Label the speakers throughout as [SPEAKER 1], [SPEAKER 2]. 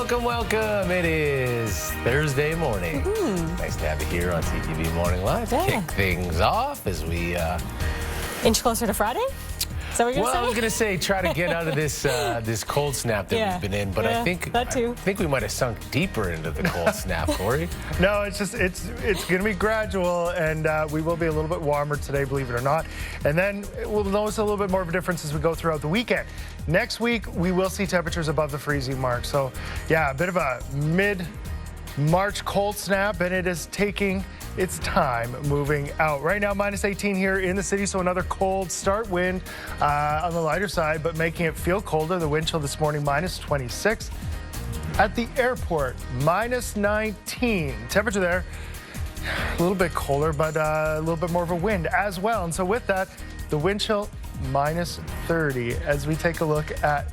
[SPEAKER 1] welcome, welcome. It is Thursday morning. Nice to have you here on CTV Morning Live to kick things off as we...
[SPEAKER 2] Inch closer to Friday? Is that what you're
[SPEAKER 1] Well,
[SPEAKER 2] saying?
[SPEAKER 1] I was going to say try to get out of this this cold snap that we've been in, but I think we might have sunk deeper into the cold snap, Corey.
[SPEAKER 3] No, it's going to be gradual, and we will be a little bit warmer today, believe it or not. And then we'll notice a little bit more of a difference as we go throughout the weekend. Next week, we will see temperatures above the freezing mark. So, yeah, a bit of a mid-March cold snap, and it is taking its time moving out. Right now, minus 18 here in the city, so another cold start. Wind on the lighter side, but making it feel colder. The wind chill this morning, minus 26. At the airport, minus 19. Temperature there, a little bit colder, but a little bit more of a wind as well. And so with that, the wind chill, minus 30. As we take a look at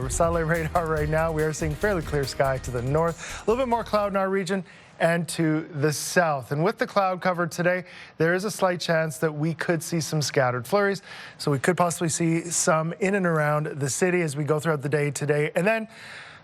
[SPEAKER 3] satellite radar right now, we are seeing fairly clear sky to the north. A little bit more cloud in our region and to the south. And with the cloud cover today, there is a slight chance that we could see some scattered flurries. So we could possibly see some in and around the city as we go throughout the day today. And then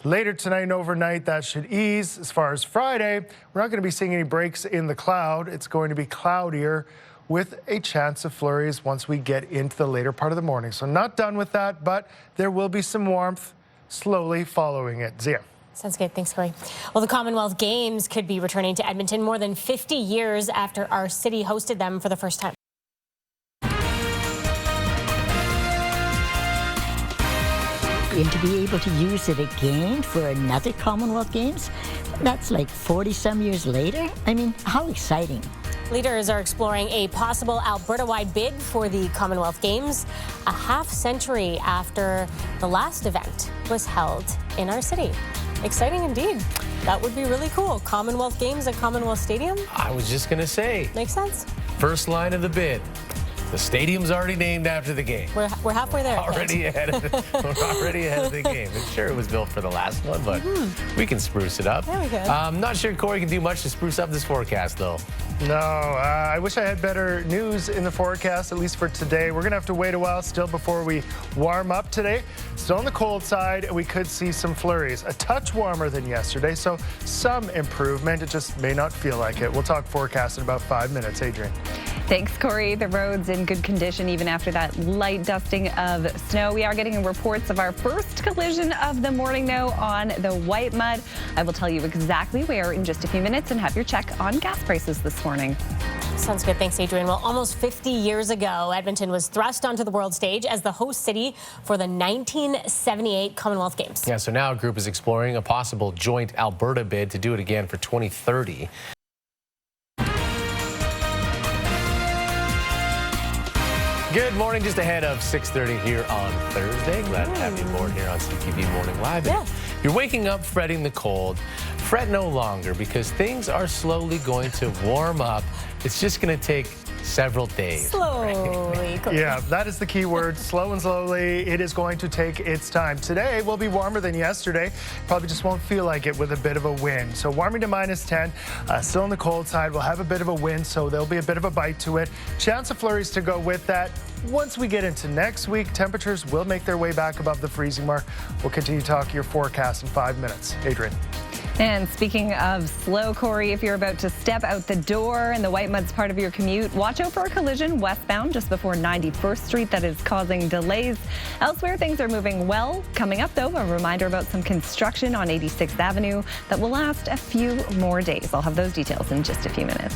[SPEAKER 3] later tonight and overnight, that should ease. As far as Friday, we're not going to be seeing any breaks in the cloud. It's going to be cloudier with a chance of flurries once we get into the later part of the morning. So not done with that, but there will be some warmth slowly following it. Zia.
[SPEAKER 2] Sounds good. Thanks, Corey. Well, the Commonwealth Games could be returning to Edmonton more than 50 years after our city hosted them for the first time.
[SPEAKER 4] And to be able to use it again for another Commonwealth Games, that's like 40-some years later. I mean, how exciting.
[SPEAKER 2] Leaders are exploring a possible Alberta-wide bid for the Commonwealth Games a half-century after the last event was held in our city. Exciting indeed. That would be really cool. Commonwealth Games at Commonwealth Stadium?
[SPEAKER 1] I was just going to say.
[SPEAKER 2] Makes sense.
[SPEAKER 1] First line of the bid. The stadium's already named after the game.
[SPEAKER 2] We're halfway there.
[SPEAKER 1] Already ahead of the game. I'm sure it was built for the last one, but we can spruce it up.
[SPEAKER 2] Yeah, we can.
[SPEAKER 1] I'm not sure Corey can do much to spruce up this forecast, though.
[SPEAKER 3] No, I wish I had better news in the forecast, at least for today. We're going to have to wait a while still before we warm up today. Still on the cold side, and we could see some flurries. A touch warmer than yesterday, so some improvement. It just may not feel like it. We'll talk forecast in about 5 minutes. Adrian.
[SPEAKER 5] Thanks, Corey. The roads in good condition even after that light dusting of snow. We are getting reports of our first collision of the morning, though, on the white mud. I will tell you exactly where in just a few minutes and have your check on gas prices this morning.
[SPEAKER 2] Sounds good. Thanks, Adrian. Well, almost 50 years ago, Edmonton was thrust onto the world stage as the host city for the 1978 Commonwealth Games.
[SPEAKER 1] Yeah, so now a group is exploring a possible joint Alberta bid to do it again for 2030. Good morning, just ahead of 6:30 here on Thursday. Glad to have you aboard here on CTV Morning Live.
[SPEAKER 2] Yeah.
[SPEAKER 1] You're waking up fretting the cold. Fret no longer because things are slowly going to warm up. It's just going to take several days.
[SPEAKER 2] Slowly.
[SPEAKER 3] Yeah, that is the key word. Slow and slowly. It is going to take its time. Today will be warmer than yesterday. Probably just won't feel like it with a bit of a wind. So warming to minus 10. Still on the cold side. We'll have a bit of a wind, so there'll be a bit of a bite to it. Chance of flurries to go with that. Once we get into next week, temperatures will make their way back above the freezing mark. We'll continue to talk your forecast in 5 minutes. Adrian.
[SPEAKER 5] And speaking of slow, Corey, if you're about to step out the door and the white mud's part of your commute, watch out for a collision westbound just before 91st Street that is causing delays. Elsewhere, things are moving well. Coming up, though, a reminder about some construction on 86th Avenue that will last a few more days. I'll have those details in just a few minutes.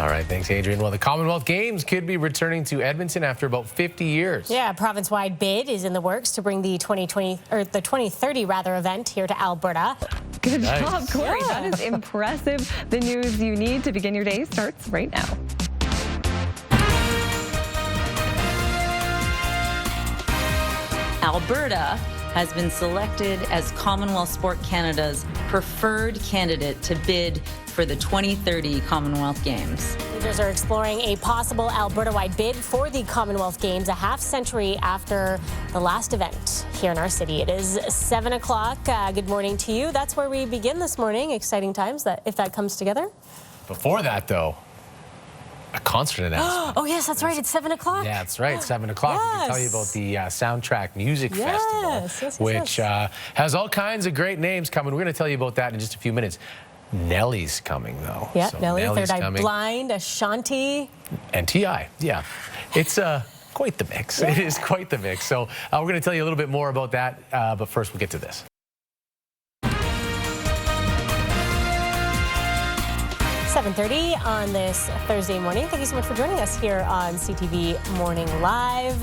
[SPEAKER 1] All right, thanks, Adrian. Well, the Commonwealth Games could be returning to Edmonton after about 50 years.
[SPEAKER 2] Yeah, a province-wide bid is in the works to bring the 2030 event here to Alberta.
[SPEAKER 5] Good job, Corey. That is impressive. The news you need to begin your day starts right now.
[SPEAKER 6] Alberta has been selected as Commonwealth Sport Canada's preferred candidate to bid for the 2030 Commonwealth Games.
[SPEAKER 2] Leaders are exploring a possible Alberta-wide bid for the Commonwealth Games a half-century after the last event here in our city. It is 7 o'clock. Good morning to you. That's where we begin this morning. Exciting times if that comes together.
[SPEAKER 1] Before that, though, a concert announcement.
[SPEAKER 2] Oh, yes, that's right. It's 7 o'clock.
[SPEAKER 1] Yeah, that's right. 7 o'clock. We can tell you about the Soundtrack Music Festival, which has all kinds of great names coming. We're going to tell you about that in just a few minutes. Nelly's coming, though.
[SPEAKER 2] Yeah,
[SPEAKER 1] so
[SPEAKER 2] Nelly,
[SPEAKER 1] Nelly's
[SPEAKER 2] Third Eye
[SPEAKER 1] coming.
[SPEAKER 2] Blind, Ashanti.
[SPEAKER 1] And T.I. Yeah. It's quite the mix. It is quite the mix. So we're going to tell you a little bit more about that. But first, we'll get to this.
[SPEAKER 2] 7:30 on this Thursday morning. Thank you so much for joining us here on CTV Morning Live.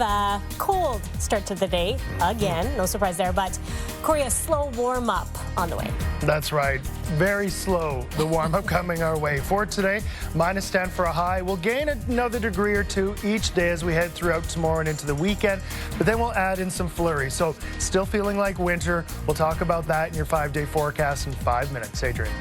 [SPEAKER 2] Cold start to the day again. No surprise there, but Corey, a slow warm up on the way.
[SPEAKER 3] That's right. Very slow, the warm-up coming our way. For today, -10 for a high. We'll gain another degree or two each day as we head throughout tomorrow and into the weekend, but then we'll add in some flurries. So still feeling like winter. We'll talk about that in your 5-day forecast in 5 minutes. Adrian.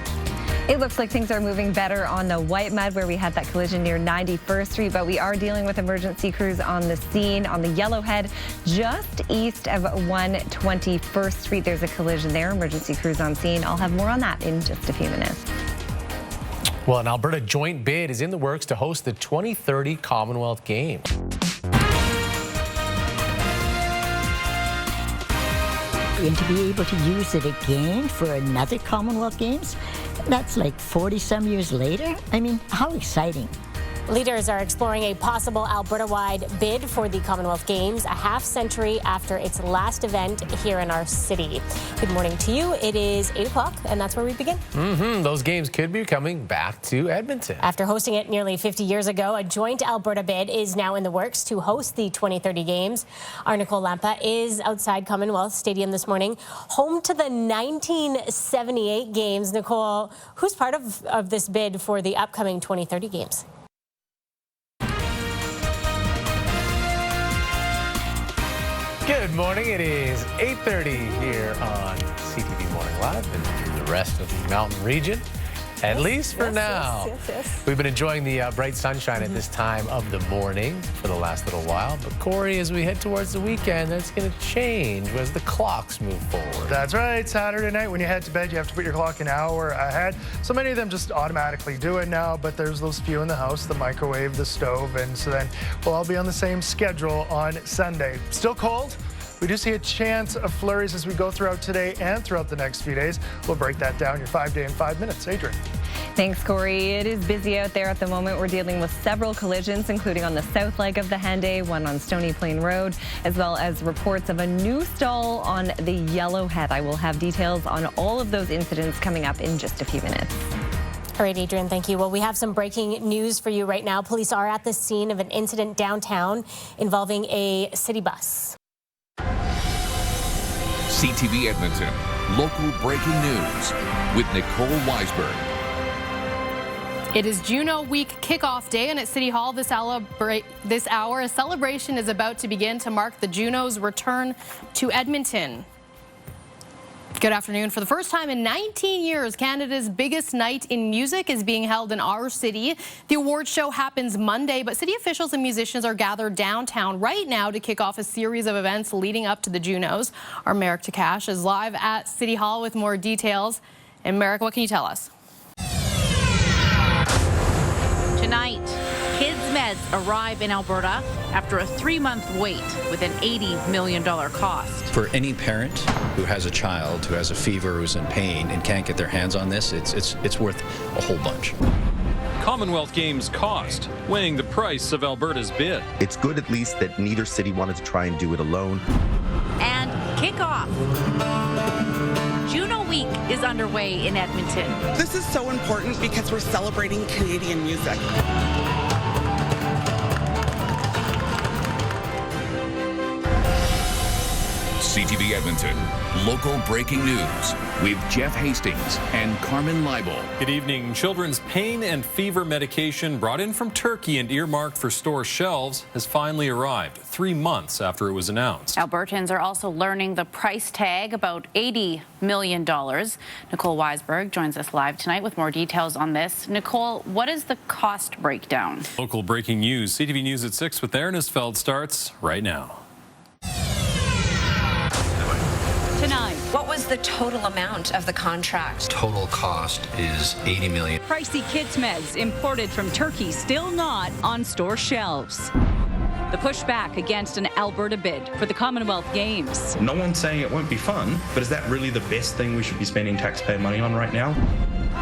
[SPEAKER 5] It looks like things are moving better on the White Mud where we had that collision near 91st Street, but we are dealing with emergency crews on the scene on the Yellowhead just east of 121st Street. There's a collision there. Emergency crews on scene. I'll have more on that in just a few minutes.
[SPEAKER 1] Well, an Alberta joint bid is in the works to host the 2030 Commonwealth Games.
[SPEAKER 4] And to be able to use it again for another Commonwealth Games, that's like 40-some years later. I mean, how exciting.
[SPEAKER 2] Leaders are exploring a possible Alberta-wide bid for the Commonwealth Games a half-century after its last event here in our city. Good morning to you. It is 8 o'clock, and that's where we begin.
[SPEAKER 1] Those games could be coming back to Edmonton.
[SPEAKER 2] After hosting it nearly 50 years ago, a joint Alberta bid is now in the works to host the 2030 Games. Our Nicole Lampa is outside Commonwealth Stadium this morning, home to the 1978 Games. Nicole, who's part of this bid for the upcoming 2030 Games?
[SPEAKER 1] Good morning. It is 8:30 here on CTV Morning Live and the rest of the mountain region, at least for now.
[SPEAKER 2] Yes.
[SPEAKER 1] We've been enjoying the bright sunshine at this time of the morning for the last little while. But Corey, as we head towards the weekend, that's going to change as the clocks move forward.
[SPEAKER 3] That's right. Saturday night when you head to bed, you have to put your clock an hour ahead. So many of them just automatically do it now, but there's those few in the house, the microwave, the stove, and so then we'll all be on the same schedule on Sunday. Still cold. We do see a chance of flurries as we go throughout today and throughout the next few days. We'll break that down your 5-day in 5 minutes. Adrian.
[SPEAKER 5] Thanks, Corey. It is busy out there at the moment. We're dealing with several collisions, including on the south leg of the Henday, one on Stony Plain Road, as well as reports of a new stall on the Yellowhead. I will have details on all of those incidents coming up in just a few minutes.
[SPEAKER 2] All right, Adrian, thank you. Well, we have some breaking news for you right now. Police are at the scene of an incident downtown involving a city bus.
[SPEAKER 7] CTV Edmonton, local breaking news with Nicole Weisberg.
[SPEAKER 8] It is Juno Week kickoff day, and at City Hall this hour, a celebration is about to begin to mark the Junos' return to Edmonton. Good afternoon. For the first time in 19 years, Canada's biggest night in music is being held in our city. The award show happens Monday, but city officials and musicians are gathered downtown right now to kick off a series of events leading up to the Junos. Our Merrick Takash is live at City Hall with more details. And Merrick, what can you tell us?
[SPEAKER 9] Tonight, Kids Meds arrive in Alberta after a 3-month wait with an $80 million cost.
[SPEAKER 10] For any parent who has a child who has a fever, who's in pain and can't get their hands on this, it's worth a whole bunch.
[SPEAKER 11] Commonwealth Games cost, weighing the price of Alberta's bid.
[SPEAKER 12] It's good at least that neither city wanted to try and do it alone.
[SPEAKER 9] And kickoff. Juno Week is underway in Edmonton.
[SPEAKER 13] This is so important because we're celebrating Canadian music.
[SPEAKER 7] CTV Edmonton, local breaking news with Jeff Hastings and Carmen Leibel.
[SPEAKER 11] Good evening. Children's pain and fever medication brought in from Turkey and earmarked for store shelves has finally arrived 3 months after it was announced.
[SPEAKER 9] Albertans are also learning the price tag, about $80 million. Nicole Weisberg joins us live tonight with more details on this. Nicole, what is the cost breakdown?
[SPEAKER 11] Local breaking news. CTV News at 6 with Aaron Isfeld starts right now.
[SPEAKER 9] Tonight, what was
[SPEAKER 14] the total amount of the contract?
[SPEAKER 10] Total cost is $80 million.
[SPEAKER 15] Pricey kids meds imported from Turkey still not on store shelves. The pushback against an Alberta bid for the Commonwealth Games.
[SPEAKER 16] No one's saying it won't be fun, but is that really the best thing we should be spending taxpayer money on right now?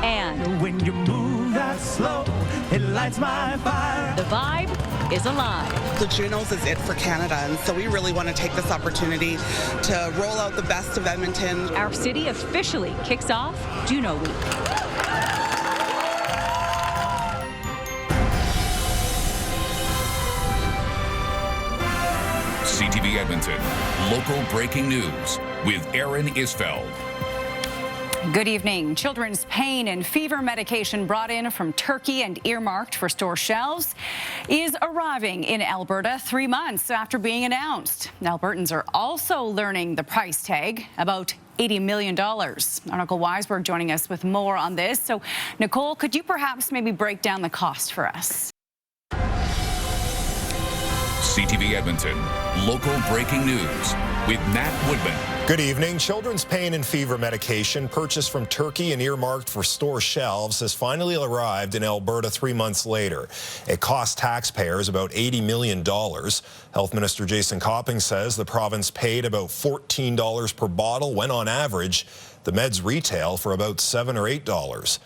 [SPEAKER 15] And
[SPEAKER 17] when you move that slow, it lights my fire.
[SPEAKER 15] The vibe is alive.
[SPEAKER 13] The Junos is it for Canada, and so we really want to take this opportunity to roll out the best of Edmonton.
[SPEAKER 15] Our city officially kicks off Juno Week.
[SPEAKER 7] CTV Edmonton, local breaking news with Aaron Isfeld.
[SPEAKER 18] Good evening. Children's pain and fever medication brought in from Turkey and earmarked for store shelves is arriving in Alberta 3 months after being announced. Albertans are also learning the price tag, about $80 million. Our Nicole Weisberg joining us with more on this. So, Nicole, could you perhaps maybe break down the cost for us?
[SPEAKER 7] CTV Edmonton, local breaking news with Matt Woodman.
[SPEAKER 19] Good evening. Children's pain and fever medication purchased from Turkey and earmarked for store shelves has finally arrived in Alberta 3 months later. It cost taxpayers about $80 million. Health Minister Jason Copping says the province paid about $14 per bottle when on average the meds retail for about $7 or $8.